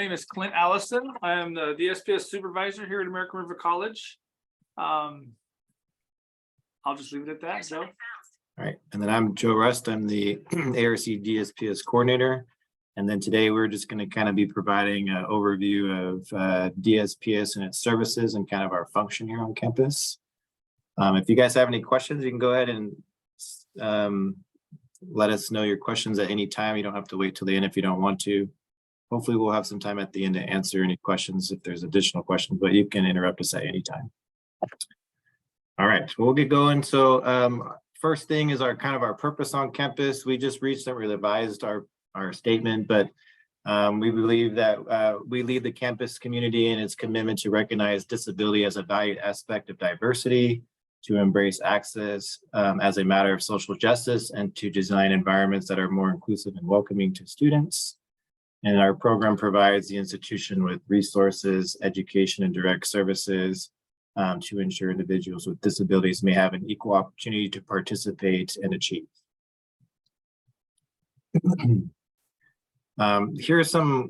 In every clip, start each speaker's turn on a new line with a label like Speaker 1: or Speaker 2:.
Speaker 1: My name is Clint Allison. I am the DSPS supervisor here at American River College. I'll just leave it at that. So,
Speaker 2: all right, and then I'm Joe Rust. I'm the ARC DSPS coordinator. And then today we're just going to kind of be providing an overview of DSPS and its services and kind of our function here on campus. If you guys have any questions, you can go ahead and let us know your questions at any time. You don't have to wait till the end if you don't want to. Hopefully we'll have some time at the end to answer any questions if there's additional questions, but you can interrupt us at any time. All right, we'll get going. So first thing is our purpose on campus. We just recently revised our statement, but we believe that we lead the campus community in its commitment to recognize disability as a valued aspect of diversity, to embrace access as a matter of social justice, and to design environments that are more inclusive and welcoming to students. And our program provides the institution with resources, education, and direct services to ensure individuals with disabilities may have an equal opportunity to participate and achieve. Here's a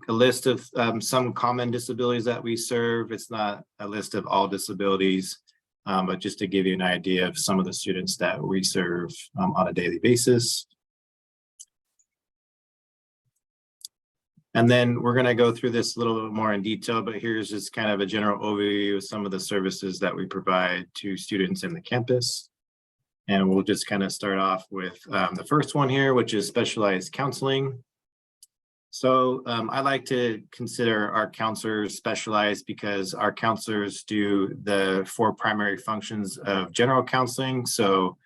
Speaker 2: list of some common disabilities that we serve. It's not a list of all disabilities, but just to give you an idea of some of the students that we serve on a daily basis. And then we're going to go through this a little bit more in detail, but here's just kind of a general overview of some of the services that we provide to students in the campus. And we'll just kind of start off with the first one here, which is specialized counseling. So I like to consider our counselors specialized because our counselors do the 4 primary functions of general counseling. So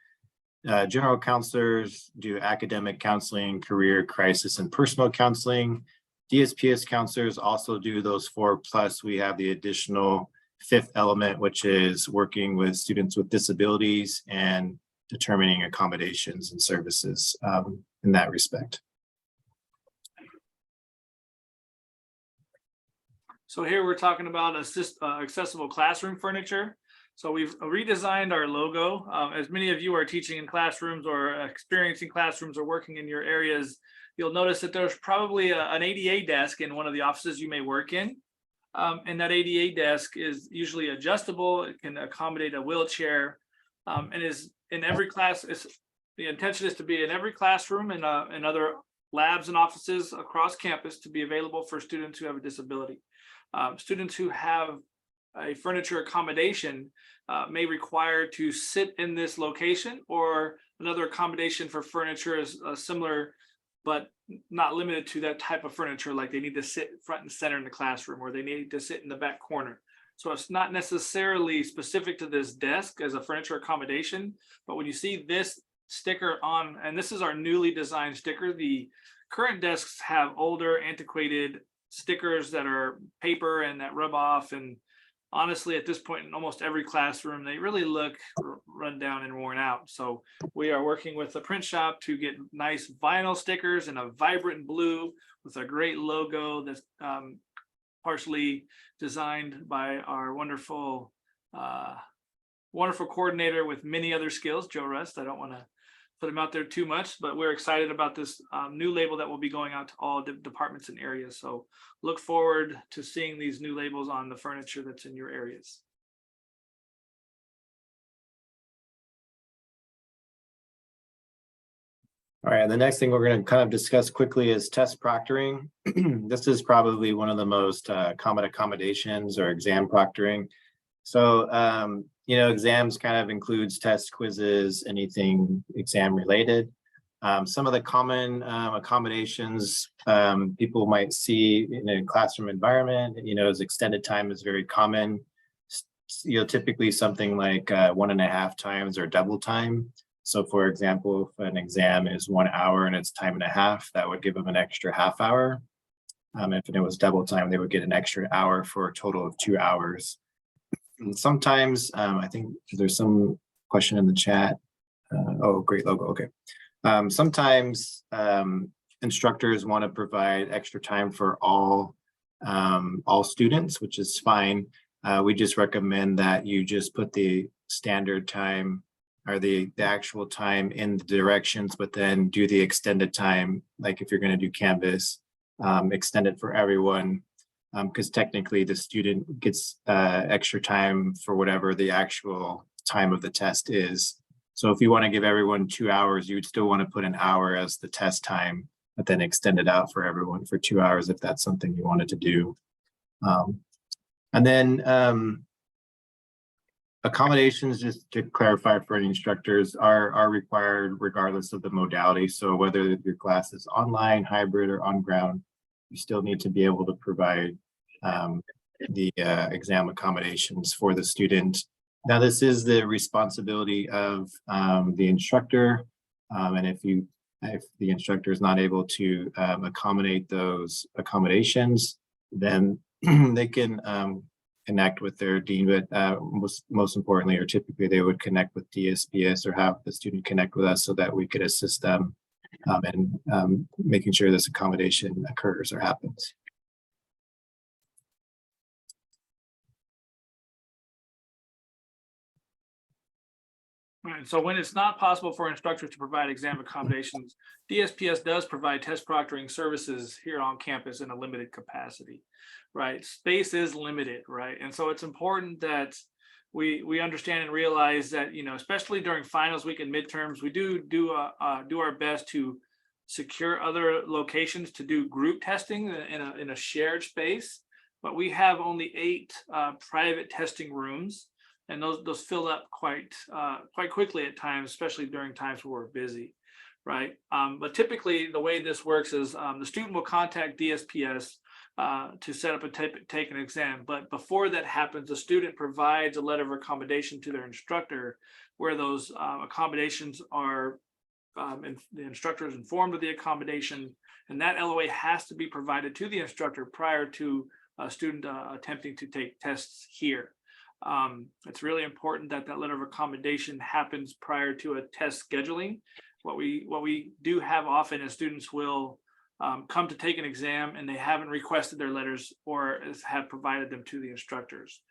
Speaker 2: general counselors do academic counseling, career, crisis, and personal counseling. DSPS counselors also do those 4, plus we have the additional 5th element, which is working with students with disabilities and determining accommodations and services in that respect.
Speaker 1: so here we're talking about accessible classroom furniture. So we've redesigned our logo. As many of you are teaching in classrooms or experiencing classrooms or working in your areas, you'll notice that there's probably an ADA desk in one of the offices you may work in. And that ADA desk is usually adjustable. It can accommodate a wheelchair and is in every class. The intention is to be in every classroom and other labs and offices across campus to be available for students who have a disability. Students who have a furniture accommodation may require to sit in this location, or another accommodation for furniture is similar, but not limited to that type of furniture, like they need to sit front and center in the classroom, or they need to sit in the back corner. So it's not necessarily specific to this desk as a furniture accommodation, but when you see this sticker on, and this is our newly designed sticker, the current desks have older, antiquated stickers that are paper and that rub off, and honestly, at this point in almost every classroom, they really look run down and worn out. So we are working with the print shop to get nice vinyl stickers in a vibrant blue with a great logo that's partially designed by our wonderful coordinator with many other skills, Joe Rust. I don't want to put him out there too much, but we're excited about this new label that will be going out to all departments and areas. So look forward to seeing these new labels on the furniture that's in your areas.
Speaker 2: All right, the next thing we're going to kind of discuss quickly is test proctoring. This is probably one of the most common accommodations, or exam proctoring. So, exams kind of includes tests, quizzes, anything exam related. Some of the common accommodations people might see in a classroom environment, is extended time is very common. Typically something like 1.5 times or double time. So for example, if an exam is 1 hour and it's time and a half, that would give them an extra half hour. If it was double time, they would get an extra hour for a total of 2 hours. And sometimes, I think there's some question in the chat. Oh, great logo, okay. Sometimes instructors want to provide extra time for all students, which is fine. We just recommend that you just put the standard time or the actual time in the directions, but then do the extended time, like if you're going to do Canvas, extended for everyone, because technically the student gets extra time for whatever the actual time of the test is. So if you want to give everyone 2 hours, you would still want to put an hour as the test time, but then extend it out for everyone for 2 hours if that's something you wanted to do. And then accommodations, just to clarify for any instructors, are required regardless of the modality. So whether your class is online, hybrid, or on ground, you still need to be able to provide the exam accommodations for the student. Now, this is the responsibility of the instructor, and if the instructor is not able to accommodate those accommodations, then they can connect with their dean, but most importantly, or typically they would connect with DSPS or have the student connect with us so that we could assist them in making sure this accommodation occurs or happens.
Speaker 1: Right. So when it's not possible for instructors to provide exam accommodations, DSPS does provide test proctoring services here on campus in a limited capacity, right? Space is limited, right? And so it's important that we understand and realize that, you know, especially during finals week and midterms, we do our best to secure other locations to do group testing in a shared space, but we have only 8 private testing rooms. And those fill up quite quickly at times, especially during times where we're busy, right? But typically the way this works is the student will contact DSPS to set up take an exam. But before that happens, the student provides a letter of accommodation to their instructor where those accommodations are, and the instructor is informed of the accommodation, and that LOA has to be provided to the instructor prior to a student attempting to take tests here. It's really important that that letter of accommodation happens prior to a test scheduling. What we do have often is students will come to take an exam and they haven't requested their letters or have provided them to the instructors.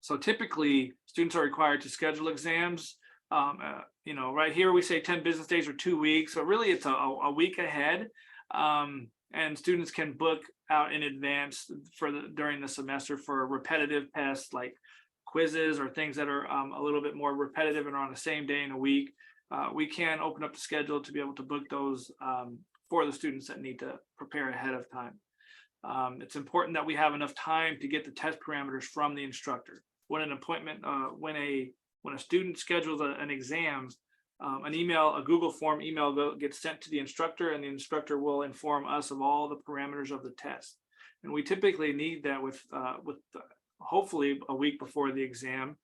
Speaker 1: So typically students are required to schedule exams. You know, right here we say 10 business days or 2 weeks. So really it's a week ahead. And students can book out in advance during the semester for repetitive tests like quizzes or things that are a little bit more repetitive and are on the same day in a week. We can open up the schedule to be able to book those for the students that need to prepare ahead of time. It's important that we have enough time to get the test parameters from the instructor. When an appointment, when a student schedules an exam, a Google form email gets sent to the instructor, and the instructor will inform us of all the parameters of the test. And we typically need that with hopefully a week before the exam,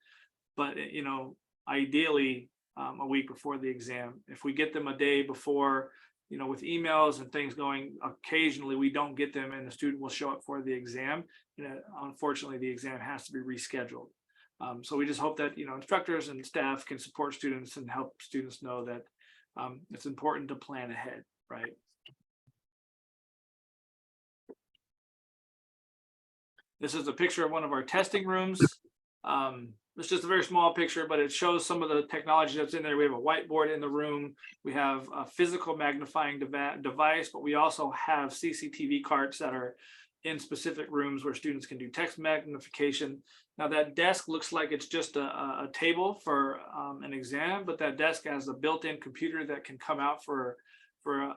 Speaker 1: but you know, ideally a week before the exam. If we get them a day before, you know, with emails and things going, occasionally we don't get them and the student will show up for the exam. You know, unfortunately, the exam has to be rescheduled. So we just hope that, you know, instructors and staff can support students and help students know that it's important to plan ahead, right? This is a picture of one of our testing rooms. It's just a very small picture, but it shows some of the technology that's in there. We have a whiteboard in the room. We have a physical magnifying device, but we also have CCTV carts that are in specific rooms where students can do text magnification. Now that desk looks like it's just a table for an exam, but that desk has a built-in computer that can come out for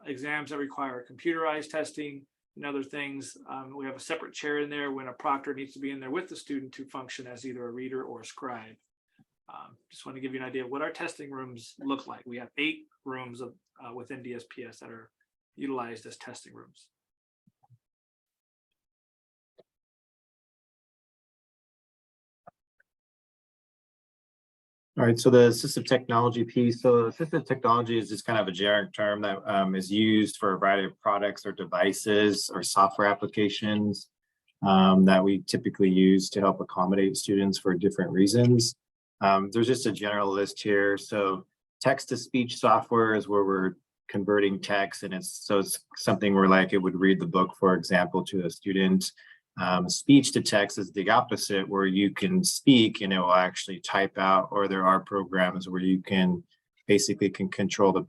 Speaker 1: exams that require computerized testing and other things. We have a separate chair in there when a proctor needs to be in there with the student to function as either a reader or a scribe. Just want to give you an idea of what our testing rooms look like. We have 8 rooms within DSPS that are utilized as testing rooms.
Speaker 2: All right, so the assistive technology piece. So assistive technology is just kind of a generic term that is used for a variety of products or devices or software applications that we typically use to help accommodate students for different reasons. There's just a general list here. So text-to-speech software is where we're converting text, and it's something where like it would read the book, for example, to a student. Speech to text is the opposite, where you can speak and it will actually type out, or there are programs where you can basically control the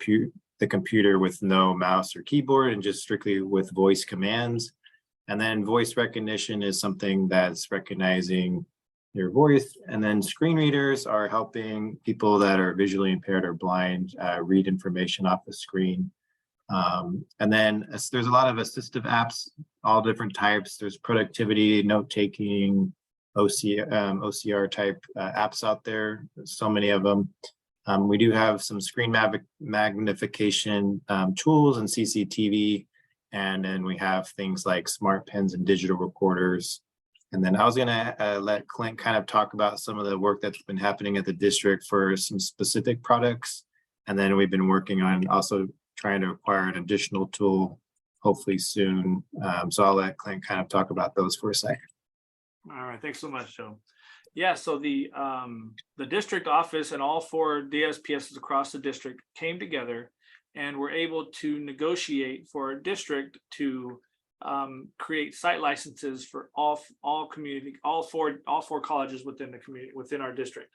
Speaker 2: the computer with no mouse or keyboard and just strictly with voice commands. And then voice recognition is something that's recognizing your voice. And then screen readers are helping people that are visually impaired or blind read information off the screen. And then there's a lot of assistive apps, all different types. There's productivity, note-taking, OCR type apps out there. So many of them. We do have some screen magnification tools and CCTV. And then we have things like smart pens and digital recorders. And then I was gonna let Clint kind of talk about some of the work that's been happening at the district for some specific products. And then we've been working on also trying to acquire an additional tool, hopefully soon. So I'll let Clint kind of talk about those for a second.
Speaker 1: All right, thanks so much, Joe. Yeah, so the district office and all 4 DSPSs across the district came together and were able to negotiate for a district to create site licenses for all four colleges within the community, within our district.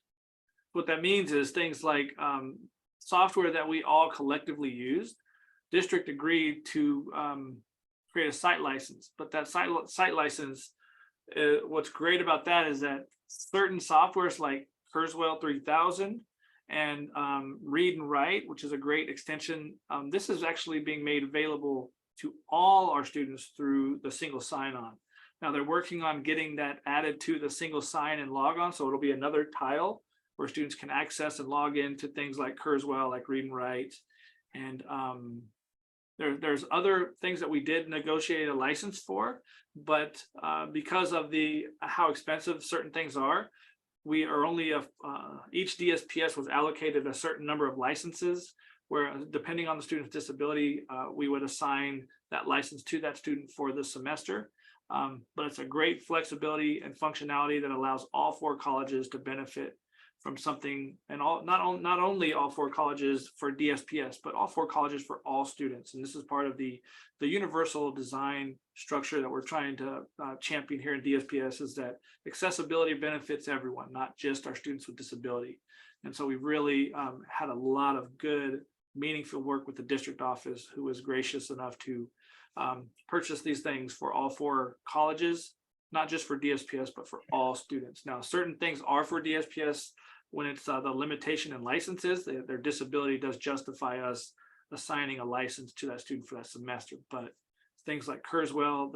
Speaker 1: What that means is things like software that we all collectively used. District agreed to create a site license, but that site license, what's great about that is that certain softwares like Kurzweil 3000 and Read and Write, which is a great extension, this is actually being made available to all our students through the single sign-on. Now they're working on getting that added to the single sign and log on, so it'll be another tile where students can access and log into things like Kurzweil, like Read and Write. And there's other things that we did negotiate a license for, but because of how expensive certain things are, we are only each DSPS was allocated a certain number of licenses, where depending on the student's disability, we would assign that license to that student for the semester. But it's a great flexibility and functionality that allows all 4 colleges to benefit from something, and not only all 4 colleges for DSPS, but all 4 colleges for all students. And this is part of the universal design structure that we're trying to champion here in DSPS, is that accessibility benefits everyone, not just our students with disability. And so we've really had a lot of good, meaningful work with the district office, who was gracious enough to purchase these things for all 4 colleges, not just for DSPS, but for all students. Now, certain things are for DSPS when it's the limitation in licenses. Their disability does justify us assigning a license to that student for that semester. But things like Kurzweil,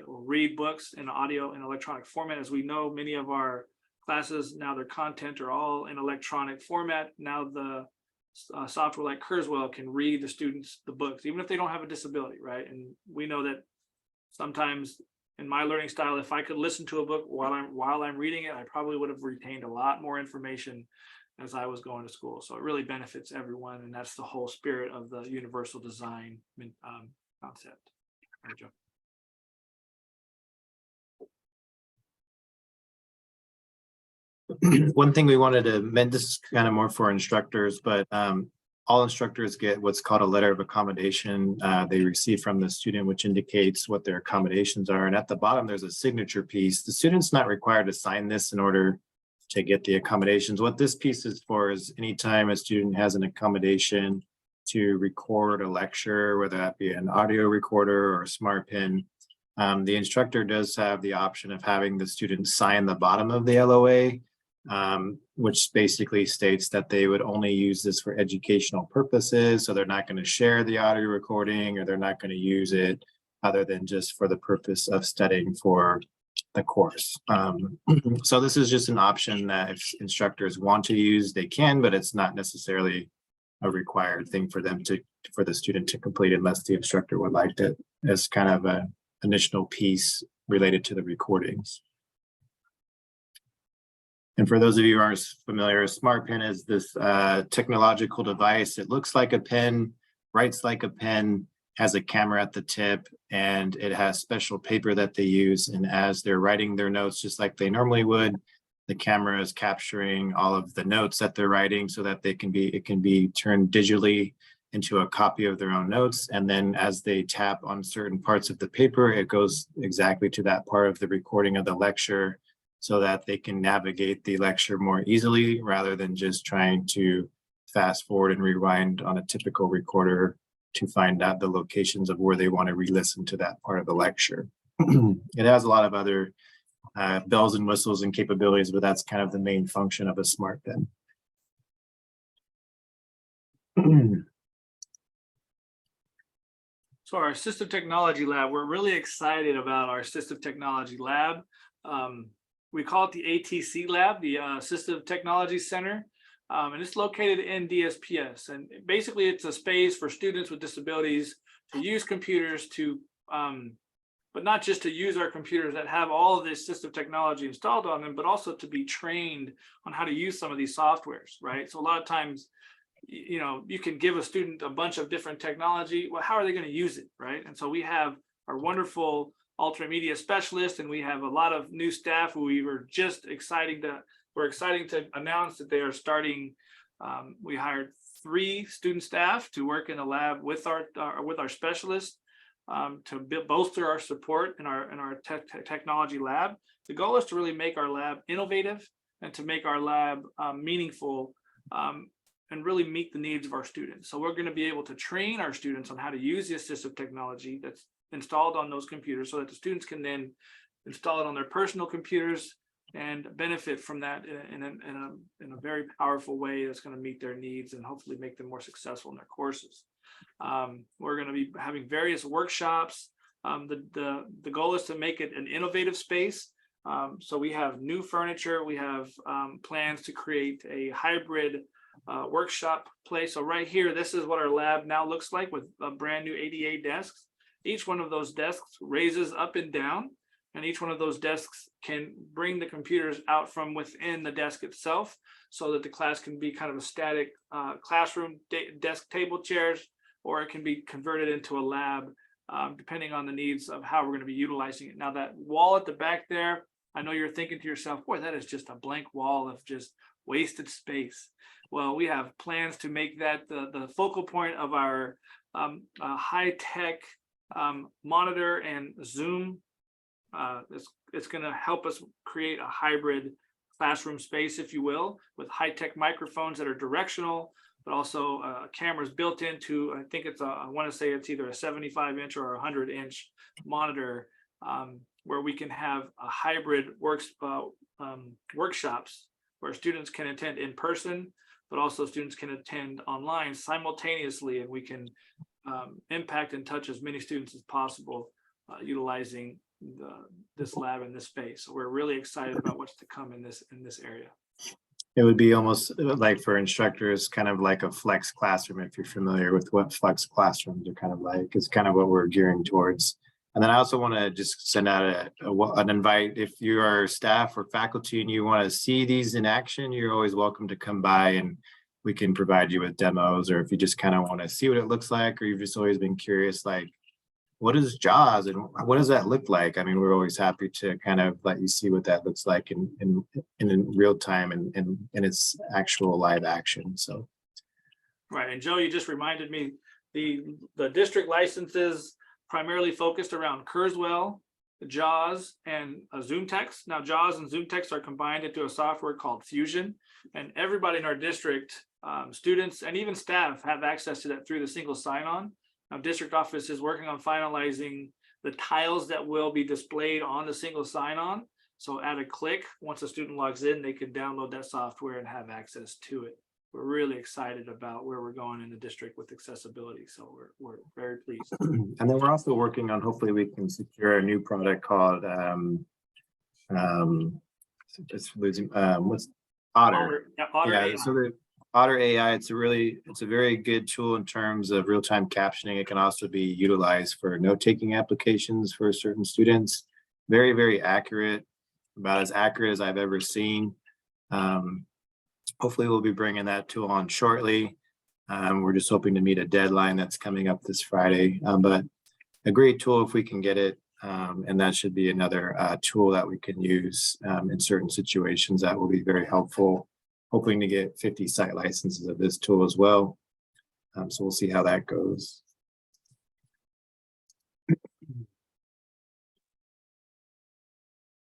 Speaker 1: will read books in audio and electronic format. As we know, many of our classes now, their content are all in electronic format. Now the software like Kurzweil can read the students the books, even if they don't have a disability, right? And we know that sometimes in my learning style, if I could listen to a book while I'm reading it, I probably would have retained a lot more information as I was going to school. So it really benefits everyone, and that's the whole spirit of the universal design concept. Right, Joe?
Speaker 2: One thing we wanted to mention, this is kind of more for instructors, but all instructors get what's called a letter of accommodation they receive from the student, which indicates what their accommodations are. And at the bottom, there's a signature piece. The student's not required to sign this in order to get the accommodations. What this piece is for is anytime a student has an accommodation to record a lecture, whether that be an audio recorder or a smart pen, the instructor does have the option of having the student sign the bottom of the LOA, which basically states that they would only use this for educational purposes. So they're not going to share the audio recording, or they're not going to use it other than just for the purpose of studying for the course. So this is just an option that if instructors want to use, they can, but it's not necessarily a required thing for them for the student to complete, unless the instructor would like it as kind of an additional piece related to the recordings. And for those of you who aren't familiar, a smart pen is this technological device. It looks like a pen, writes like a pen, has a camera at the tip, and it has special paper that they use. And as they're writing their notes, just like they normally would, the camera is capturing all of the notes that they're writing so that it can be turned digitally into a copy of their own notes. And then as they tap on certain parts of the paper, it goes exactly to that part of the recording of the lecture, so that they can navigate the lecture more easily rather than just trying to fast forward and rewind on a typical recorder to find out the locations of where they want to re-listen to that part of the lecture. It has a lot of other bells and whistles and capabilities, but that's kind of the main function of a smart pen.
Speaker 1: So our Assistive Technology Lab, we're really excited about our Assistive Technology Lab. We call it the ATC Lab, the Assistive Technology Center, and it's located in DSPS. And basically it's a space for students with disabilities to use computers to, but not just to use our computers that have all of this assistive technology installed on them, but also to be trained on how to use some of these softwares, right? So a lot of times, you know, you can give a student a bunch of different technology. Well, how are they going to use it, right? And so we have our wonderful alternate media specialist, and we have a lot of new staff who we're excited to announce that they are starting. We hired 3 student staff to work in the lab with our specialists to bolster our support in our technology lab. The goal is to really make our lab innovative and to make our lab meaningful. And really meet the needs of our students. So we're going to be able to train our students on how to use the assistive technology that's installed on those computers so that the students can then install it on their personal computers and benefit from that in a very powerful way that's going to meet their needs and hopefully make them more successful in their courses. We're going to be having various workshops. The goal is to make it an innovative space. So we have new furniture. We have plans to create a hybrid workshop place. So right here, this is what our lab now looks like with a brand new ADA desks. Each one of those desks raises up and down, and each one of those desks can bring the computers out from within the desk itself so that the class can be kind of a static classroom, desk table chairs, or it can be converted into a lab depending on the needs of how we're going to be utilizing it. Now that wall at the back there, I know you're thinking to yourself, boy, that is just a blank wall of just wasted space. Well, we have plans to make that the focal point of our high-tech monitor and Zoom. It's going to help us create a hybrid classroom space, if you will, with high-tech microphones that are directional, but also cameras built into, I think it's I want to say it's either a 75-inch or a 100-inch monitor, where we can have a hybrid workshops where students can attend in person, but also students can attend online simultaneously, and we can impact and touch as many students as possible utilizing this lab in this space. So we're really excited about what's to come in this area.
Speaker 2: It would be almost like for instructors, kind of like a flex classroom, if you're familiar with what flex classrooms are kind of like. It's kind of what we're gearing towards. And then I also want to just send out an invite. If you are staff or faculty and you want to see these in action, you're always welcome to come by and we can provide you with demos. Or if you just kind of want to see what it looks like, or you've just always been curious, like, what is JAWS and what does that look like? I mean, we're always happy to kind of let you see what that looks like in real time and in its actual live action. So.
Speaker 1: Right, and Joe, you just reminded me, the district licenses primarily focused around Kurzweil, JAWS, and ZoomText. Now, JAWS and ZoomText are combined into a software called Fusion, and everybody in our district, students and even staff, have access to that through the single sign-on. Now, district office is working on finalizing the tiles that will be displayed on the single sign-on. So at a click, once a student logs in, they can download that software and have access to it. We're really excited about where we're going in the district with accessibility. So we're very pleased.
Speaker 2: And then we're also working on, hopefully we can secure a new product called what's Otter.
Speaker 1: Otter AI.
Speaker 2: So the Otter AI, it's a very good tool in terms of real-time captioning. It can also be utilized for note-taking applications for certain students. Very, very accurate, about as accurate as I've ever seen. Hopefully we'll be bringing that tool on shortly. We're just hoping to meet a deadline that's coming up this Friday, but a great tool if we can get it. And that should be another tool that we can use in certain situations that will be very helpful. Hoping to get 50 site licenses of this tool as well. So we'll see how that goes.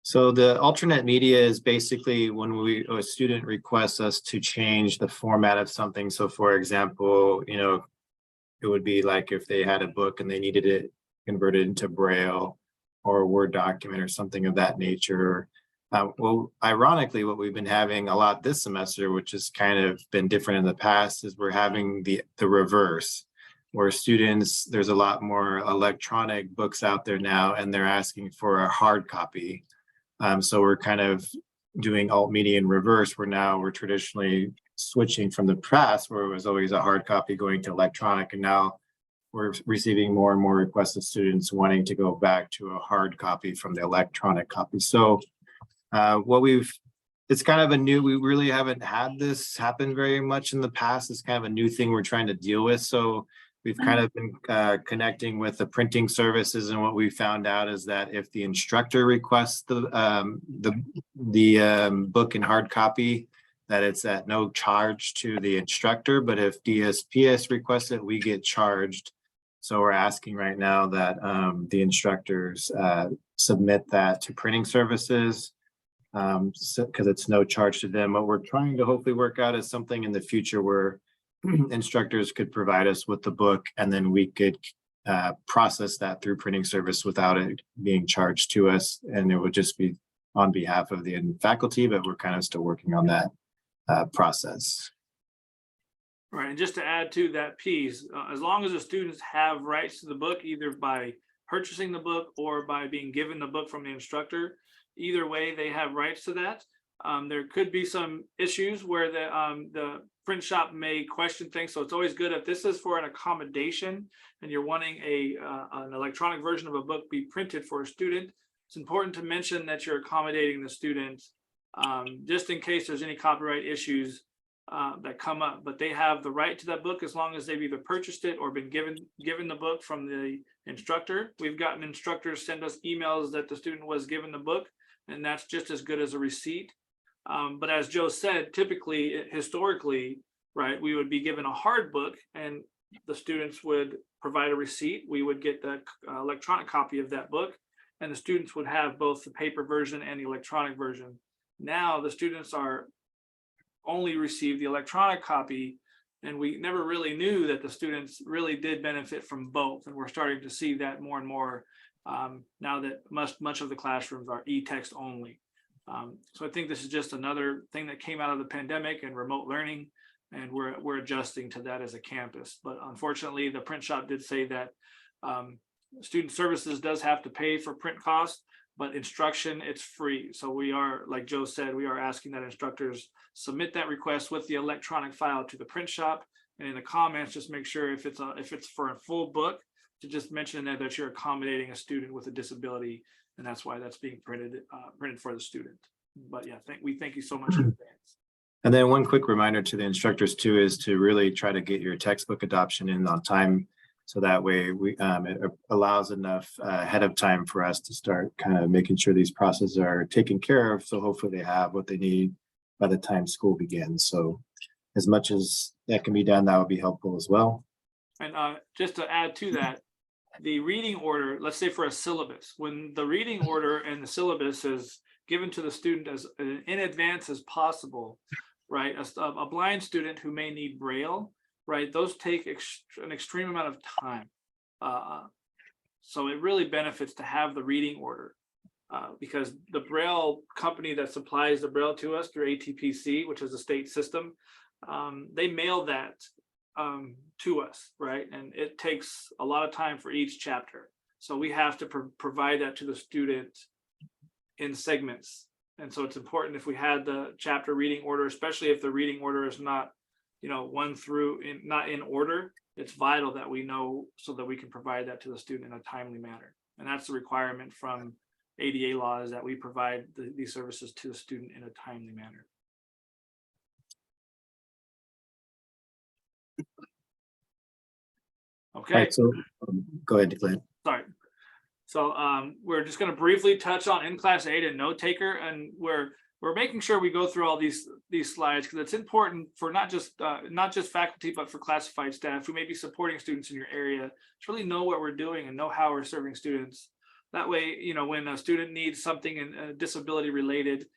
Speaker 2: So the alternate media is basically when a student requests us to change the format of something. So for example, it would be like if they had a book and they needed it converted into Braille or a Word document or something of that nature. Well, ironically, what we've been having a lot this semester, which has kind of been different in the past, is we're having the reverse, where students, there's a lot more electronic books out there now, and they're asking for a hard copy. So we're kind of doing alt media in reverse, where now we're traditionally switching from the past, where it was always a hard copy going to electronic, and now we're receiving more and more requests of students wanting to go back to a hard copy from the electronic copy. So it's kind of we really haven't had this happen very much in the past. It's kind of a new thing we're trying to deal with. So we've kind of been connecting with the printing services, and what we found out is that if the instructor requests the book in hard copy, that it's at no charge to the instructor. But if DSPS requests it, we get charged. So we're asking right now that the instructors submit that to printing services, because it's no charge to them. What we're trying to hopefully work out is something in the future where instructors could provide us with the book, and then we could process that through printing service without it being charged to us, and it would just be on behalf of the faculty, but we're kind of still working on that process.
Speaker 1: Right, and just to add to that piece, as long as the students have rights to the book, either by purchasing the book or by being given the book from the instructor, either way, they have rights to that. There could be some issues where the print shop may question things. So it's always good if this is for an accommodation and you're wanting an electronic version of a book be printed for a student. It's important to mention that you're accommodating the student, just in case there's any copyright issues that come up. But they have the right to that book as long as they've either purchased it or been given the book from the instructor. We've gotten instructors send us emails that the student was given the book, and that's just as good as a receipt. But as Joe said, typically, historically, right, we would be given a hard book and the students would provide a receipt. We would get the electronic copy of that book, and the students would have both the paper version and the electronic version. Now the students are only receive the electronic copy, and we never really knew that the students really did benefit from both. And we're starting to see that more and more now that much of the classrooms are e-text only. So I think this is just another thing that came out of the pandemic and remote learning, and we're adjusting to that as a campus. But unfortunately, the print shop did say that student services does have to pay for print costs, but instruction, it's free. So we are, like Joe said, we are asking that instructors submit that request with the electronic file to the print shop, and in the comments, just make sure if it's for a full book, to just mention that you're accommodating a student with a disability, and that's why that's being printed for the student. But yeah, we thank you so much in advance.
Speaker 2: And then one quick reminder to the instructors too is to really try to get your textbook adoption in on time, so that way it allows enough ahead of time for us to start kind of making sure these processes are taken care of. So hopefully they have what they need by the time school begins. So as much as that can be done, that would be helpful as well. And
Speaker 1: just to add to that, the reading order, let's say for a syllabus, when the reading order and the syllabus is given to the student as in advance as possible, right? A blind student who may need Braille, right? Those take an extreme amount of time. So it really benefits to have the reading order because the Braille company that supplies the Braille to us through ATPC, which is a state system, they mail that to us, right? And it takes a lot of time for each chapter. So we have to provide that to the student in segments. And so it's important if we had the chapter reading order, especially if the reading order is not, one through not in order, it's vital that we know so that we can provide that to the student in a timely manner. And that's the requirement from ADA law, is that we provide these services to the student in a timely manner. Okay.
Speaker 2: All right, so go ahead, Glenn.
Speaker 1: Sorry. So we're just going to briefly touch on in-class Aide and Notetaker, and we're making sure we go through all these slides because it's important for not just faculty, but for classified staff who may be supporting students in your area to really know what we're doing and know how we're serving students. That way, when a student needs something in disability related,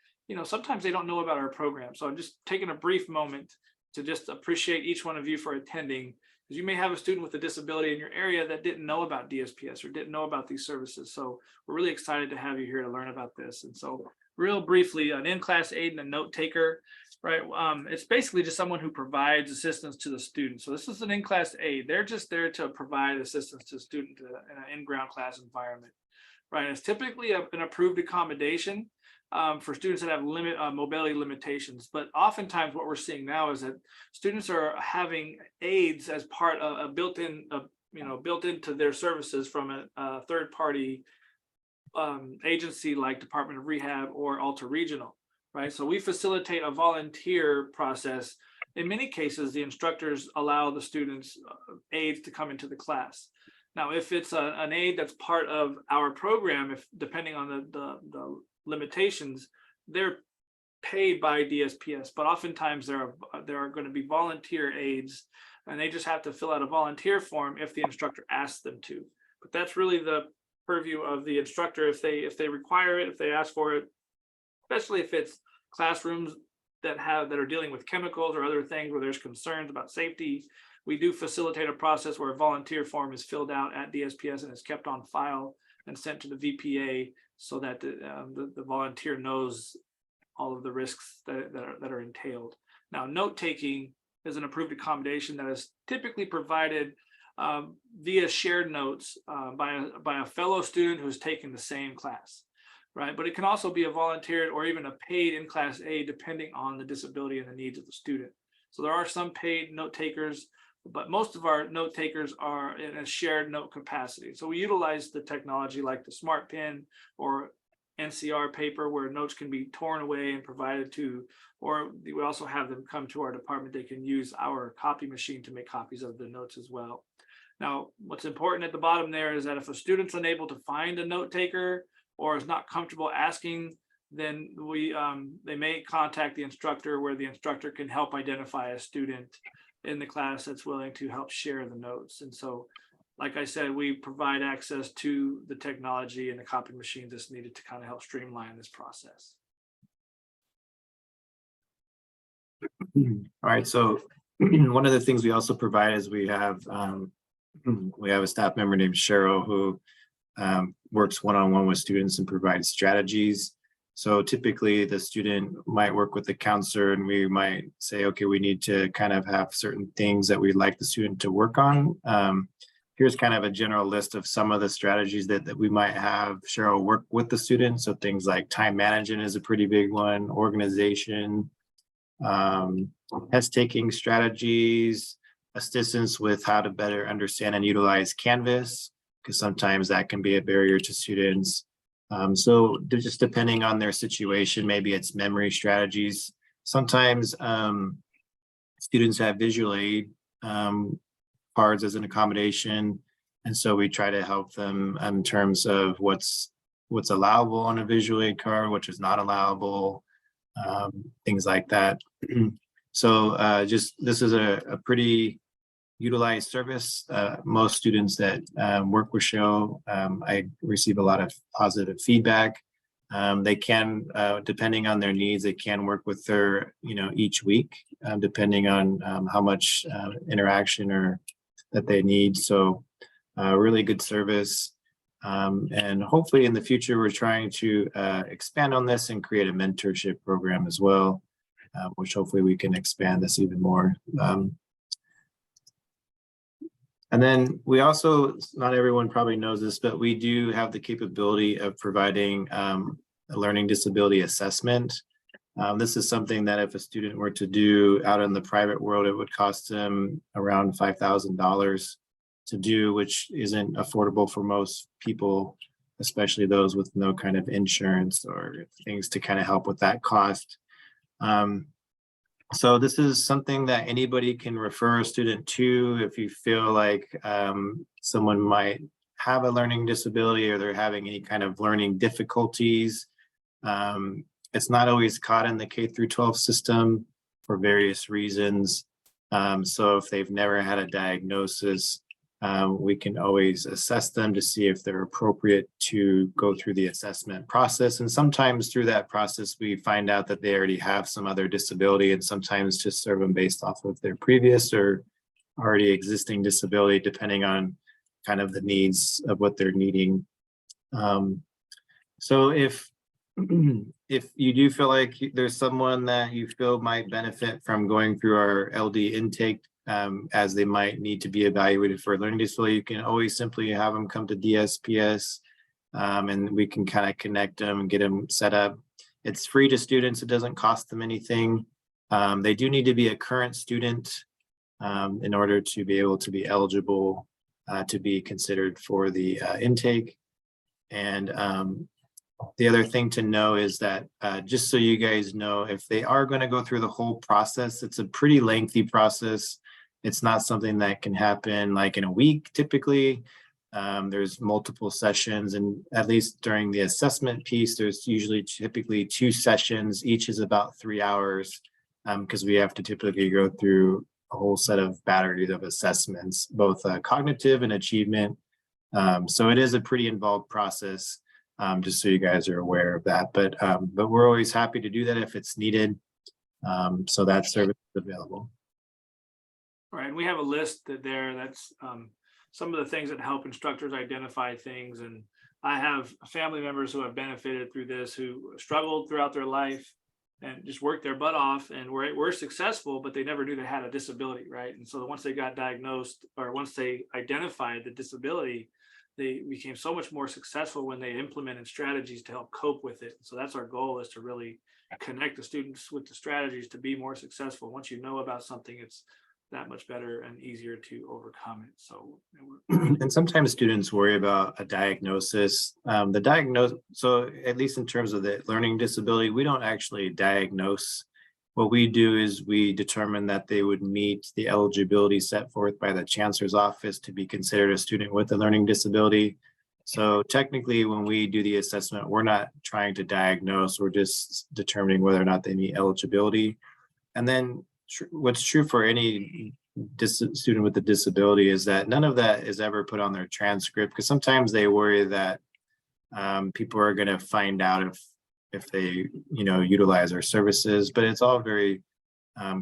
Speaker 1: sometimes they don't know about our program. So I'm just taking a brief moment to just appreciate each one of you for attending, because you may have a student with a disability in your area that didn't know about DSPS or didn't know about these services. So we're really excited to have you here to learn about this. And so real briefly, an in-class aide and a note taker, right? It's basically just someone who provides assistance to the student. So this is an in-class aide. They're just there to provide assistance to the student in an in-ground class environment, right? It's typically an approved accommodation for students that have mobility limitations. But oftentimes what we're seeing now is that students are having aides as part of built into their services from a third party agency like Department of Rehab or Alta Regional, right? So we facilitate a volunteer process. In many cases, the instructors allow the students aides to come into the class. Now, if it's an aide that's part of our program, if depending on the limitations, they're paid by DSPS, but oftentimes there are going to be volunteer aides, and they just have to fill out a volunteer form if the instructor asks them to. But that's really the purview of the instructor if they require it, if they ask for it, especially if it's classrooms that are dealing with chemicals or other things where there's concerns about safety. We do facilitate a process where a volunteer form is filled out at DSPS and is kept on file and sent to the VPA so that the volunteer knows all of the risks that are entailed. Now, note taking is an approved accommodation that is typically provided via shared notes by a fellow student who's taking the same class, right? But it can also be a volunteered or even a paid in-class aide depending on the disability and the needs of the student. So there are some paid note takers, but most of our note takers are in a shared note capacity. So we utilize the technology like the Smart Pen or NCR paper where notes can be torn away and provided to, or we also have them come to our department. They can use our copy machine to make copies of the notes as well. Now, what's important at the bottom there is that if a student's unable to find a note taker or is not comfortable asking, then they may contact the instructor, where the instructor can help identify a student in the class that's willing to help share the notes. And so, like I said, we provide access to the technology and the copy machines that's needed to kind of help streamline this process.
Speaker 2: All right, so one of the things we also provide is we have a staff member named Cheryl who works one-on-one with students and provides strategies. So typically the student might work with the counselor and we might say, okay, we need to kind of have certain things that we'd like the student to work on. Here's kind of a general list of some of the strategies that we might have Cheryl work with the student. So things like time management is a pretty big one, organization, test taking strategies, assistance with how to better understand and utilize Canvas, because sometimes that can be a barrier to students. So just depending on their situation, maybe it's memory strategies. Sometimes students have visual aid cards as an accommodation. And so we try to help them in terms of what's allowable on a visual aid card, which is not allowable, things like that. So this is a pretty utilized service. Most students that work with Cheryl, I receive a lot of positive feedback. They can, depending on their needs, they can work with her, each week, depending on how much interaction or that they need. So really good service. And hopefully in the future, we're trying to expand on this and create a mentorship program as well, which hopefully we can expand this even more. And then we also, not everyone probably knows this, but we do have the capability of providing a learning disability assessment. This is something that if a student were to do out in the private world, it would cost them around $5,000 to do, which isn't affordable for most people, especially those with no kind of insurance or things to kind of help with that cost. So this is something that anybody can refer a student to if you feel like someone might have a learning disability or they're having any kind of learning difficulties. It's not always caught in the K through 12 system for various reasons. So if they've never had a diagnosis, we can always assess them to see if they're appropriate to go through the assessment process. And sometimes through that process, we find out that they already have some other disability, and sometimes just serve them based off of their previous or already existing disability, depending on kind of the needs of what they're needing. So if you do feel like there's someone that you feel might benefit from going through our LD intake, as they might need to be evaluated for a learning disability, you can always simply have them come to DSPS, and we can kind of connect them and get them set up. It's free to students. It doesn't cost them anything. They do need to be a current student in order to be able to be eligible to be considered for the intake. And the other thing to know is that just so you guys know, if they are going to go through the whole process, it's a pretty lengthy process. It's not something that can happen like in a week typically. There's multiple sessions, and at least during the assessment piece, there's usually typically 2 sessions. Each is about 3 hours because we have to typically go through a whole set of batteries of assessments, both cognitive and achievement. So it is a pretty involved process, just so you guys are aware of that. But we're always happy to do that if it's needed. So that service is available.
Speaker 1: Right, and we have a list that's some of the things that help instructors identify things. And I have family members who have benefited through this, who struggled throughout their life and just worked their butt off and were successful, but they never knew they had a disability, right? And so once they got diagnosed, or once they identified the disability, they became so much more successful when they implemented strategies to help cope with it. So that's our goal, is to really connect the students with the strategies to be more successful. Once you know about something, it's that much better and easier to overcome it. So,
Speaker 2: and sometimes students worry about a diagnosis. So at least in terms of the learning disability, we don't actually diagnose. What we do is we determine that they would meet the eligibility set forth by the chancellor's office to be considered a student with a learning disability. So technically, when we do the assessment, we're not trying to diagnose, we're just determining whether or not they meet eligibility. And then what's true for any student with a disability is that none of that is ever put on their transcript, because sometimes they worry that people are going to find out if they utilize our services, but it's all very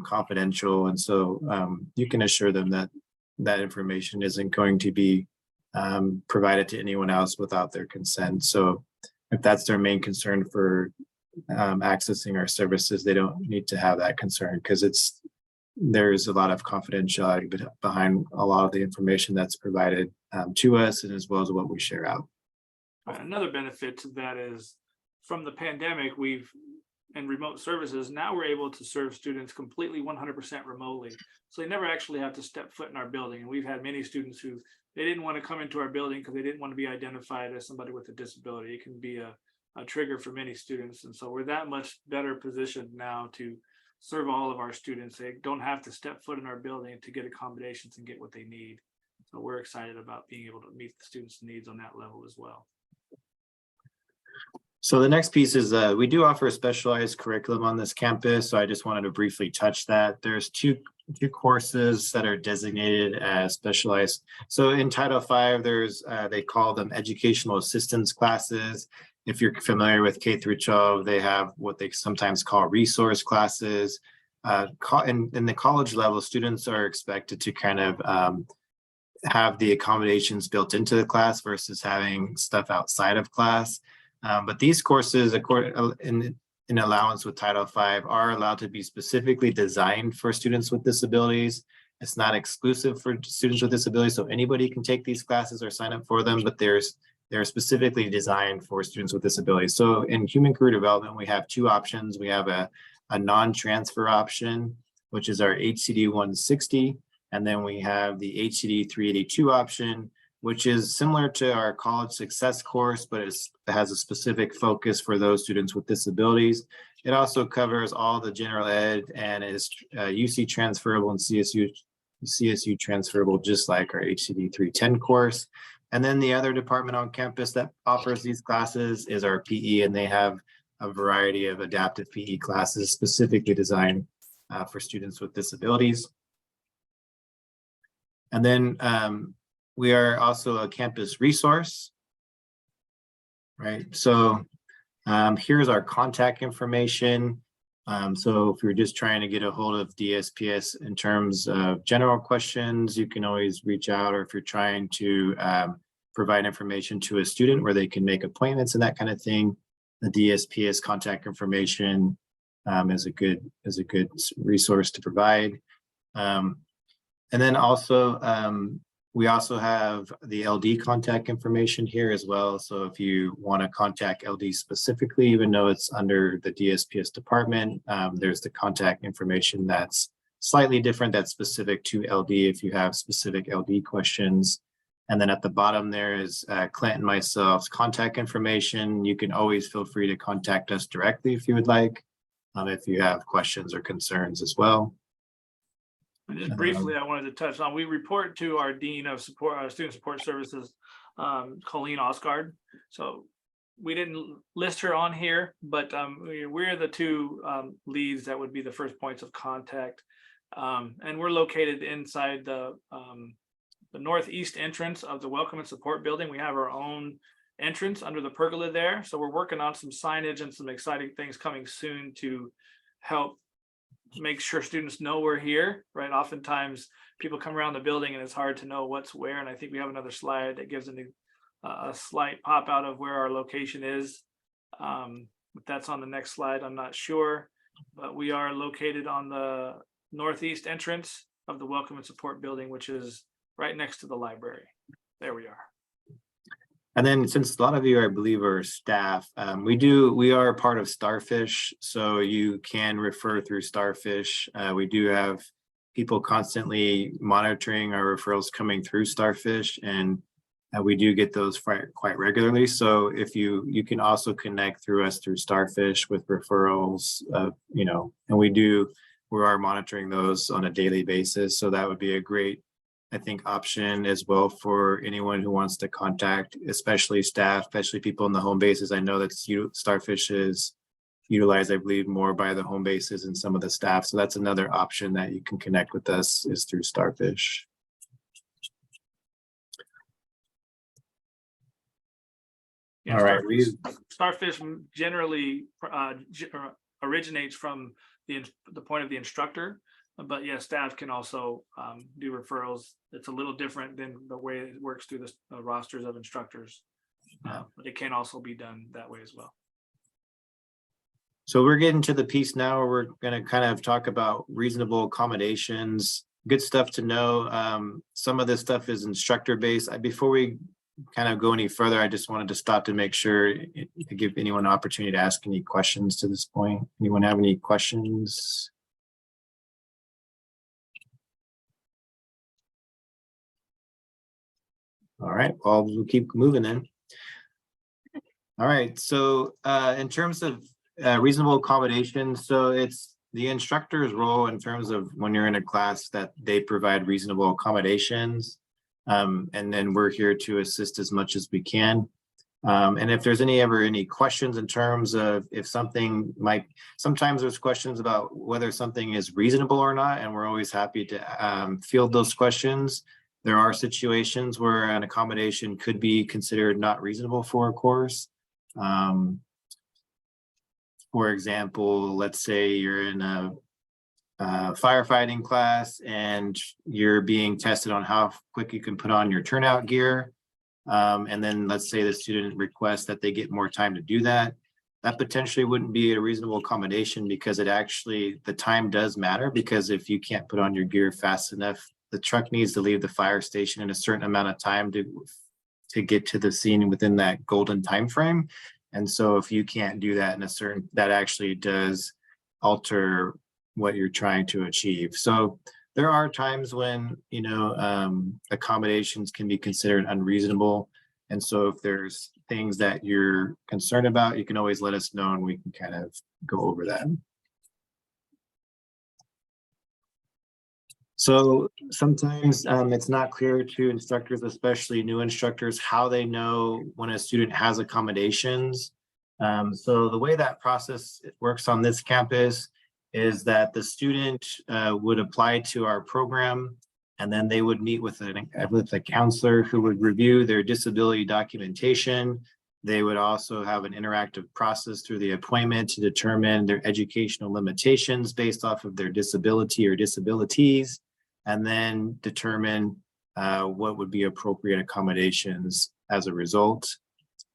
Speaker 2: confidential. And so you can assure them that that information isn't going to be provided to anyone else without their consent. So if that's their main concern for accessing our services, they don't need to have that concern, because there's a lot of confidentiality behind a lot of the information that's provided to us, and as well as what we share out.
Speaker 1: Another benefit to that is, from the pandemic, and remote services, now we're able to serve students completely 100% remotely. So they never actually have to step foot in our building. And we've had many students who, they didn't want to come into our building because they didn't want to be identified as somebody with a disability. It can be a trigger for many students. And so we're that much better positioned now to serve all of our students. They don't have to step foot in our building to get accommodations and get what they need. So we're excited about being able to meet the students' needs on that level as well.
Speaker 2: So the next piece is we do offer a specialized curriculum on this campus. So I just wanted to briefly touch that. There's two courses that are designated as specialized. So in Title V, there's they call them educational assistance classes. If you're familiar with K through 12, they have what they sometimes call resource classes. In the college level, students are expected to kind of have the accommodations built into the class versus having stuff outside of class. But these courses, in allowance with Title V, are allowed to be specifically designed for students with disabilities. It's not exclusive for students with disabilities, so anybody can take these classes or sign up for them, but they're specifically designed for students with disabilities. So in human career development, we have 2 options. We have a non-transfer option, which is our HCD 160, and then we have the HCD 382 option, which is similar to our college success course, but it has a specific focus for those students with disabilities. It also covers all the general ed and is UC transferable and CSU transferable, just like our HCD 310 course. And then the other department on campus that offers these classes is our PE, and they have a variety of adaptive PE classes specifically designed for students with disabilities. And then we are also a campus resource, right? So here's our contact information. So if you're just trying to get a hold of DSPS in terms of general questions, you can always reach out, or if you're trying to provide information to a student where they can make appointments and that kind of thing, the DSPS contact information is a good resource to provide. And then also, we also have the LD contact information here as well. So if you want to contact LD specifically, even though it's under the DSPS department, there's the contact information that's slightly different, that's specific to LD if you have specific LD questions. And then at the bottom there is Clint and myself's contact information. You can always feel free to contact us directly if you would like, if you have questions or concerns as well.
Speaker 1: Just briefly, I wanted to touch on, we report to our Dean of Support, Student Support Services, Colleen Osgard. So we didn't list her on here, but we're the two leads that would be the first points of contact. And we're located inside the northeast entrance of the Welcome and Support building. We have our own entrance under the pergola there. So we're working on some signage and some exciting things coming soon to help make sure students know we're here, right? Oftentimes people come around the building and it's hard to know what's where. And I think we have another slide that gives a slight pop out of where our location is. If that's on the next slide, I'm not sure, but we are located on the northeast entrance of the Welcome and Support building, which is right next to the library. There we are.
Speaker 2: And then since a lot of you, I believe, are staff, we are part of Starfish, so you can refer through Starfish. We do have people constantly monitoring our referrals coming through Starfish, and we do get those quite regularly. So if you can also connect through us through Starfish with referrals, and we are monitoring those on a daily basis. So that would be a great, I think, option as well for anyone who wants to contact, especially staff, especially people in the home bases. I know that Starfish is utilized, I believe, more by the home bases and some of the staff. So that's another option that you can connect with us, is through Starfish.
Speaker 1: Yeah,
Speaker 2: all right.
Speaker 1: Starfish generally originates from the point of the instructor. But yes, staff can also do referrals. It's a little different than the way it works through the rosters of instructors, but it can also be done that way as well.
Speaker 2: So we're getting to the piece now where we're going to kind of talk about reasonable accommodations. Good stuff to know. Some of this stuff is instructor based. Before we kind of go any further, I just wanted to stop to make sure to give anyone an opportunity to ask any questions to this point. Anyone have any questions? All right, well, we'll keep moving then. All right, so in terms of reasonable accommodations, so it's the instructor's role in terms of when you're in a class that they provide reasonable accommodations. And then we're here to assist as much as we can. And if there's any questions in terms of if something sometimes there's questions about whether something is reasonable or not, and we're always happy to field those questions. There are situations where an accommodation could be considered not reasonable for a course. For example, let's say you're in a firefighting class and you're being tested on how quick you can put on your turnout gear. And then let's say the student requests that they get more time to do that. That potentially wouldn't be a reasonable accommodation, because the time does matter, because if you can't put on your gear fast enough, the truck needs to leave the fire station in a certain amount of time to get to the scene within that golden time frame. And so if you can't do that that actually does alter what you're trying to achieve. So there are times when, accommodations can be considered unreasonable. And so if there's things that you're concerned about, you can always let us know and we can kind of go over that. So sometimes it's not clear to instructors, especially new instructors, how they know when a student has accommodations. So the way that process works on this campus is that the student would apply to our program, and then they would meet with a counselor who would review their disability documentation. They would also have an interactive process through the appointment to determine their educational limitations based off of their disability or disabilities, and then determine what would be appropriate accommodations as a result.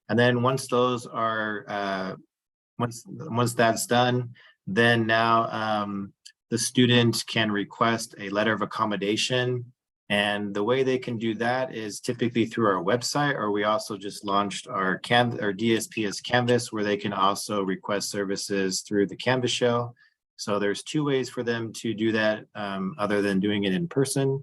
Speaker 2: And then once those are, once that's done, then now the student can request a letter of accommodation. And the way they can do that is typically through our website, or we also just launched our DSPS Canvas, where they can also request services through the Canvas shell. So there's two ways for them to do that other than doing it in person.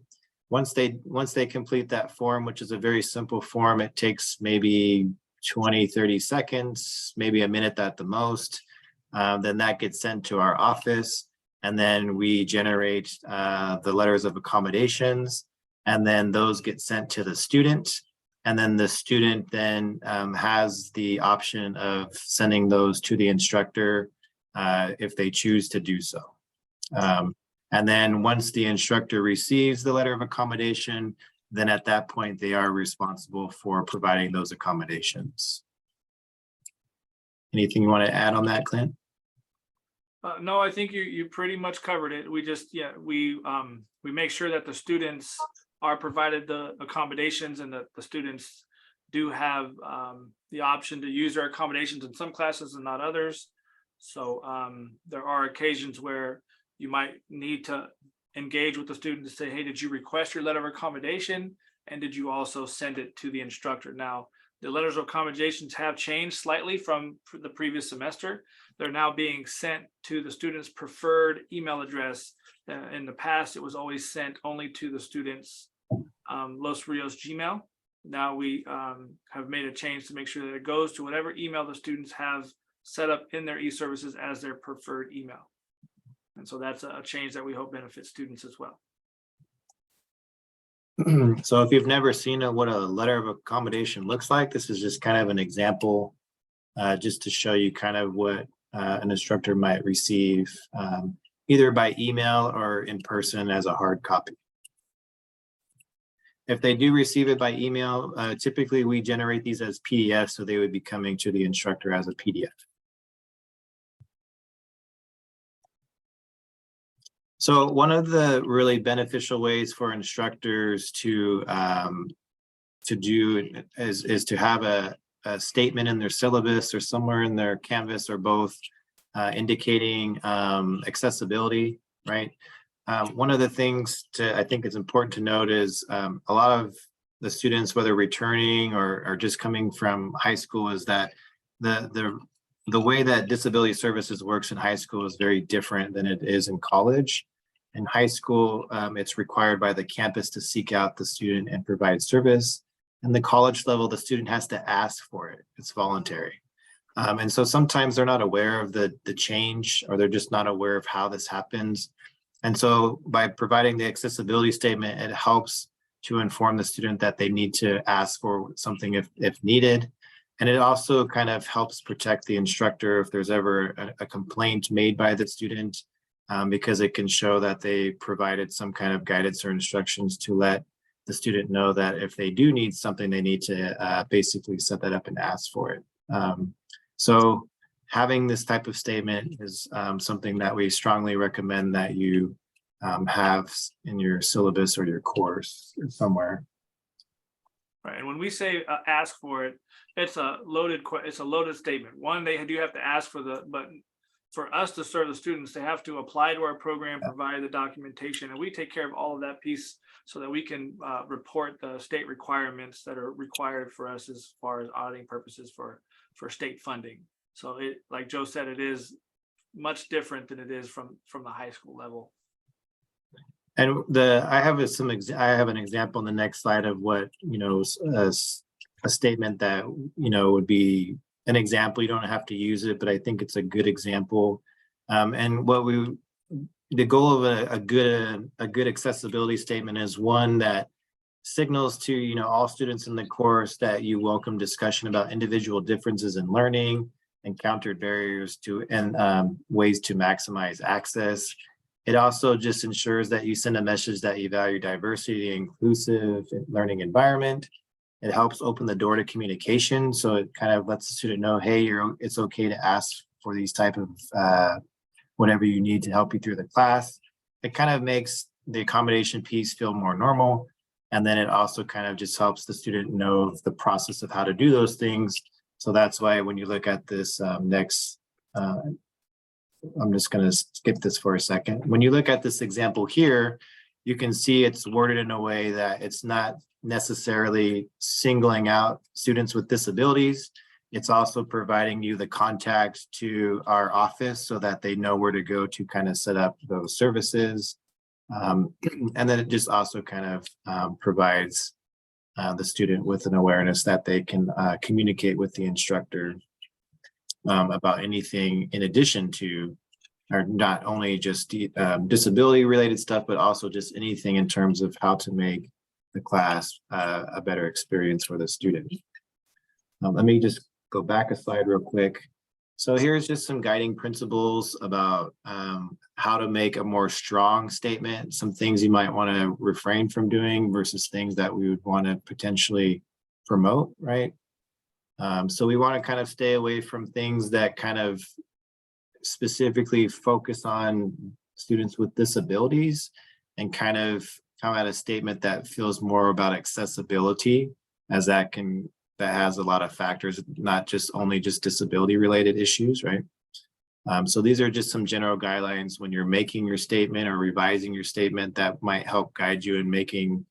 Speaker 2: Once they complete that form, which is a very simple form, it takes maybe 20-30 seconds, maybe a minute at the most. Then that gets sent to our office, and then we generate the letters of accommodations, and then those get sent to the student. And then the student then has the option of sending those to the instructor if they choose to do so. And then once the instructor receives the letter of accommodation, then at that point, they are responsible for providing those accommodations. Anything you want to add on that, Clint?
Speaker 1: No, I think you pretty much covered it. We just, we make sure that the students are provided the accommodations, and that the students do have the option to use their accommodations in some classes and not others. So there are occasions where you might need to engage with the student to say, hey, did you request your letter of accommodation? And did you also send it to the instructor? Now, the letters of accommodations have changed slightly from the previous semester. They're now being sent to the student's preferred email address. In the past, it was always sent only to the student's Los Rios Gmail. Now we have made a change to make sure that it goes to whatever email the students have set up in their e-services as their preferred email. And so that's a change that we hope benefits students as well.
Speaker 2: So if you've never seen what a letter of accommodation looks like, this is just kind of an example just to show you kind of what an instructor might receive either by email or in person as a hard copy. If they do receive it by email, typically we generate these as PDFs, so they would be coming to the instructor as a PDF. So one of the really beneficial ways for instructors to do is to have a statement in their syllabus or somewhere in their Canvas or both indicating accessibility, right? One of the things I think is important to note is a lot of the students, whether returning or just coming from high school, is that the way that disability services works in high school is very different than it is in college. In high school, it's required by the campus to seek out the student and provide service. In the college level, the student has to ask for it. It's voluntary. And so sometimes they're not aware of the change, or they're just not aware of how this happens. And so by providing the accessibility statement, it helps to inform the student that they need to ask for something if needed. And it also kind of helps protect the instructor if there's ever a complaint made by the student, because it can show that they provided some kind of guidance or instructions to let the student know that if they do need something, they need to basically set that up and ask for it. So having this type of statement is something that we strongly recommend that you have in your syllabus or your course somewhere.
Speaker 1: Right, and when we say ask for it, it's a loaded statement. One, they do have to ask for but for us to serve the students, they have to apply to our program, provide the documentation, and we take care of all of that piece so that we can report the state requirements that are required for us as far as auditing purposes for state funding. So it, like Joe said, it is much different than it is from the high school level.
Speaker 2: And I have an example in the next slide of what, a statement that, would be an example. You don't have to use it, but I think it's a good example. And the goal of a good accessibility statement is one that signals to, all students in the course that you welcome discussion about individual differences in learning, encountered barriers and ways to maximize access. It also just ensures that you send a message that you value diversity, inclusive learning environment. It helps open the door to communication. So it kind of lets the student know, hey, it's okay to ask for these type of whatever you need to help you through the class. It kind of makes the accommodation piece feel more normal. And then it also kind of just helps the student know the process of how to do those things. So that's why when you look at this next, I'm just going to skip this for a second. When you look at this example here, you can see it's worded in a way that it's not necessarily singling out students with disabilities. It's also providing you the contact to our office so that they know where to go to kind of set up those services. And then it just also kind of provides the student with an awareness that they can communicate with the instructor about anything in addition to, or not only just disability related stuff, but also just anything in terms of how to make the class a better experience for the student. Let me just go back a slide real quick. So here's just some guiding principles about how to make a more strong statement, some things you might want to refrain from doing versus things that we would want to potentially promote, right? So we want to kind of stay away from things that kind of specifically focus on students with disabilities and kind of come at a statement that feels more about accessibility, as that has a lot of factors, not just only just disability related issues, right? So these are just some general guidelines when you're making your statement or revising your statement that might help guide you in making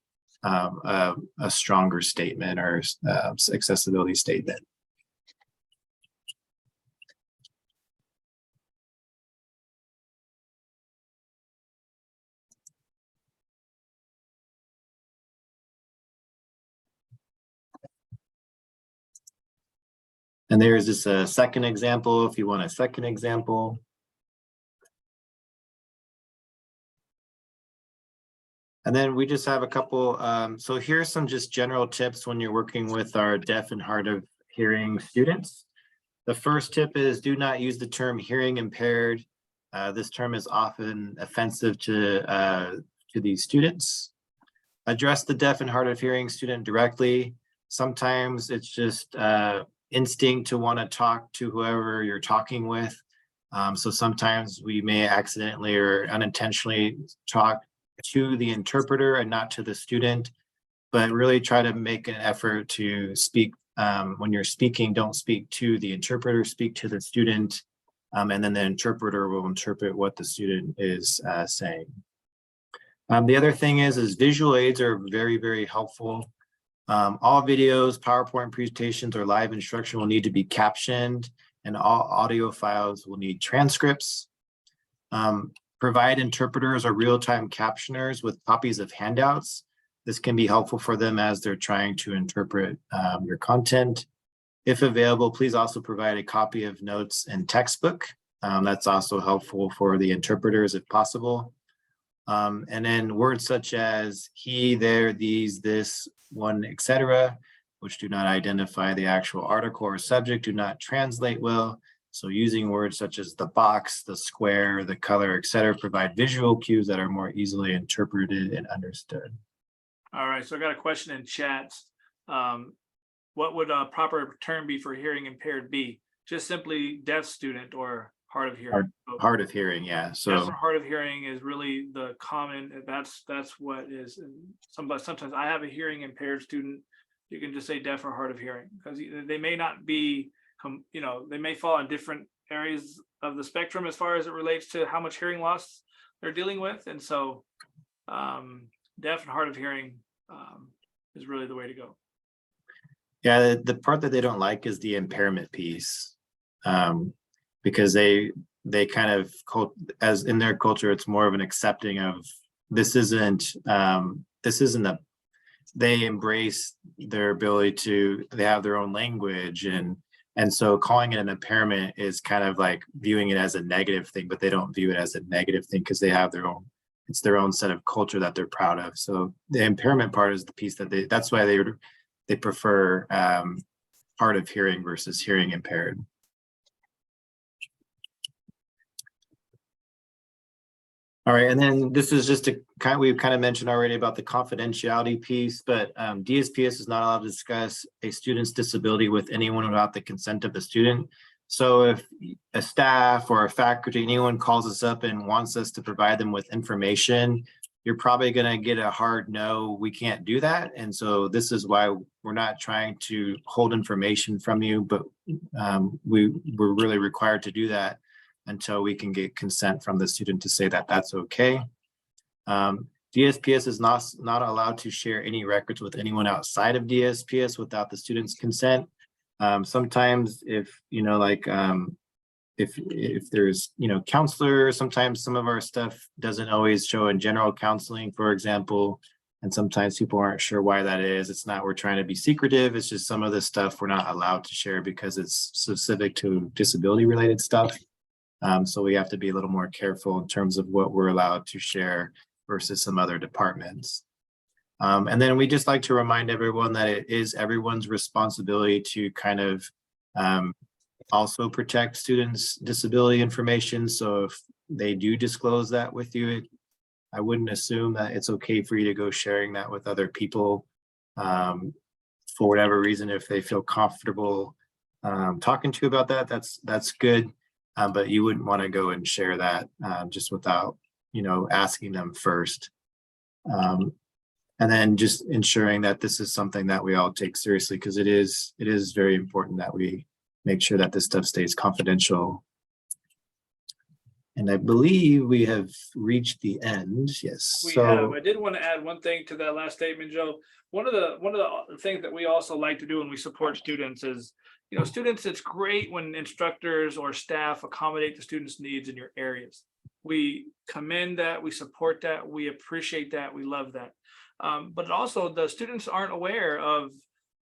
Speaker 2: a stronger statement or accessibility statement. And there's just a second example if you want a second example. And then we just have a couple, so here's some just general tips when you're working with our deaf and hard of hearing students. The first tip is do not use the term hearing impaired. This term is often offensive to these students. Address the deaf and hard of hearing student directly. Sometimes it's just instinct to want to talk to whoever you're talking with. So sometimes we may accidentally or unintentionally talk to the interpreter and not to the student, but really try to make an effort to speak. When you're speaking, don't speak to the interpreter, speak to the student, and then the interpreter will interpret what the student is saying. The other thing is visual aids are very, very helpful. All videos, PowerPoint presentations, or live instruction will need to be captioned, and all audio files will need transcripts. Provide interpreters or real-time captioners with copies of handouts. This can be helpful for them as they're trying to interpret your content. If available, please also provide a copy of notes and textbook. That's also helpful for the interpreters if possible. And then words such as he, there, these, this, one, etc., which do not identify the actual article or subject, do not translate well. So using words such as the box, the square, the color, etc., provide visual cues that are more easily interpreted and understood.
Speaker 1: All right, so I got a question in chat. What would a proper term be for hearing impaired be? Just simply deaf student or hard of hearing?
Speaker 2: Hard of hearing, yeah. So
Speaker 1: deaf or hard of hearing is really the common, that's what is. Sometimes I have a hearing impaired student. You can just say deaf or hard of hearing because they may not be, they may fall in different areas of the spectrum as far as it relates to how much hearing loss they're dealing with. And so deaf and hard of hearing is really the way to go.
Speaker 2: Yeah, the part that they don't like is the impairment piece, because they kind of, as in their culture, it's more of an accepting of this isn't they embrace their ability to, they have their own language, and so calling it an impairment is kind of like viewing it as a negative thing, but they don't view it as a negative thing because they have their own, it's their own set of culture that they're proud of. So the impairment part is the piece that that's why they prefer hard of hearing versus hearing impaired. All right, and then this is just we've kind of mentioned already about the confidentiality piece, but DSPS is not allowed to discuss a student's disability with anyone without the consent of the student. So if a staff or a faculty, anyone calls us up and wants us to provide them with information, you're probably going to get a hard no, we can't do that. And so this is why we're not trying to hold information from you, but we're really required to do that until we can get consent from the student to say that that's okay. DSPS is not allowed to share any records with anyone outside of DSPS without the student's consent. Sometimes if, if there's, counselor, sometimes some of our stuff doesn't always show in general counseling, for example, and sometimes people aren't sure why that is. It's not, we're trying to be secretive. It's just some of the stuff we're not allowed to share because it's specific to disability related stuff. So we have to be a little more careful in terms of what we're allowed to share versus some other departments. And then we just like to remind everyone that it is everyone's responsibility to kind of also protect students' disability information. So if they do disclose that with you, I wouldn't assume that it's okay for you to go sharing that with other people for whatever reason. If they feel comfortable talking to you about that, that's good. But you wouldn't want to go and share that just without, asking them first. And then just ensuring that this is something that we all take seriously, because it is very important that we make sure that this stuff stays confidential. And I believe we have reached the end. Yes.
Speaker 1: We have. I did want to add one thing to that last statement, Joe. One of the things that we also like to do when we support students is, students, it's great when instructors or staff accommodate the students' needs in your areas. We commend that, we support that, we appreciate that, we love that. But also the students aren't aware of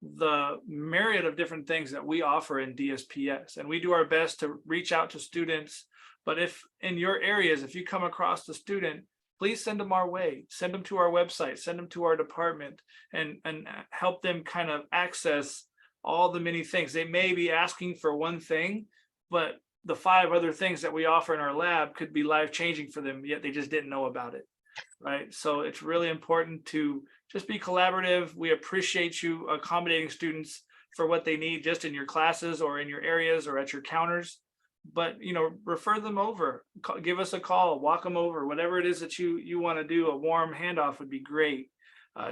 Speaker 1: the myriad of different things that we offer in DSPS, and we do our best to reach out to students. But if in your areas, if you come across the student, please send them our way, send them to our website, send them to our department, and help them kind of access all the many things. They may be asking for one thing, but the 5 other things that we offer in our lab could be life-changing for them, yet they just didn't know about it, right? So it's really important to just be collaborative. We appreciate you accommodating students for what they need just in your classes or in your areas or at your counters. But, refer them over, give us a call, walk them over, whatever it is that you want to do. A warm handoff would be great.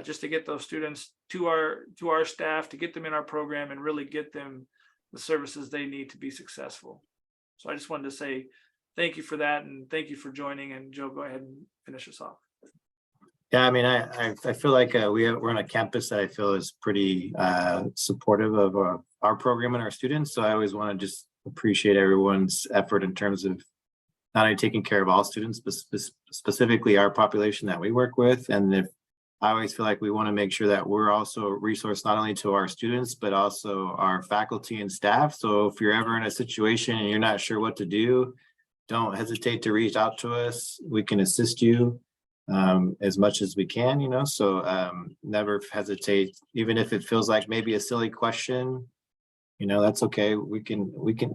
Speaker 1: Just to get those students to our staff, to get them in our program and really get them the services they need to be successful. So I just wanted to say thank you for that, and thank you for joining. And Joe, go ahead and finish us off.
Speaker 2: Yeah, I mean, I feel like we're on a campus that I feel is pretty supportive of our program and our students. So I always want to just appreciate everyone's effort in terms of not only taking care of all students, but specifically our population that we work with. And I always feel like we want to make sure that we're also a resource not only to our students, but also our faculty and staff. So if you're ever in a situation and you're not sure what to do, don't hesitate to reach out to us. We can assist you as much as we can, so never hesitate, even if it feels like maybe a silly question, that's okay.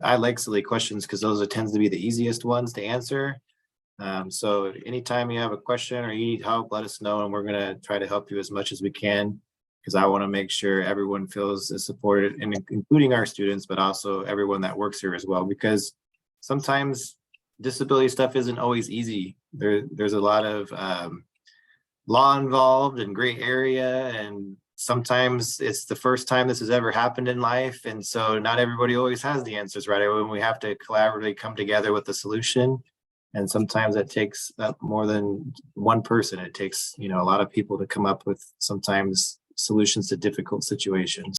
Speaker 2: I like silly questions because those tends to be the easiest ones to answer. So anytime you have a question or you need help, let us know, and we're going to try to help you as much as we can, because I want to make sure everyone feels supported, and including our students, but also everyone that works here as well, because sometimes disability stuff isn't always easy. There's a lot of law involved and gray area, and sometimes it's the first time this has ever happened in life, and so not everybody always has the answers right away. We have to collaboratively come together with a solution, and sometimes it takes more than one person. It takes a lot of people to come up with sometimes solutions to difficult situations.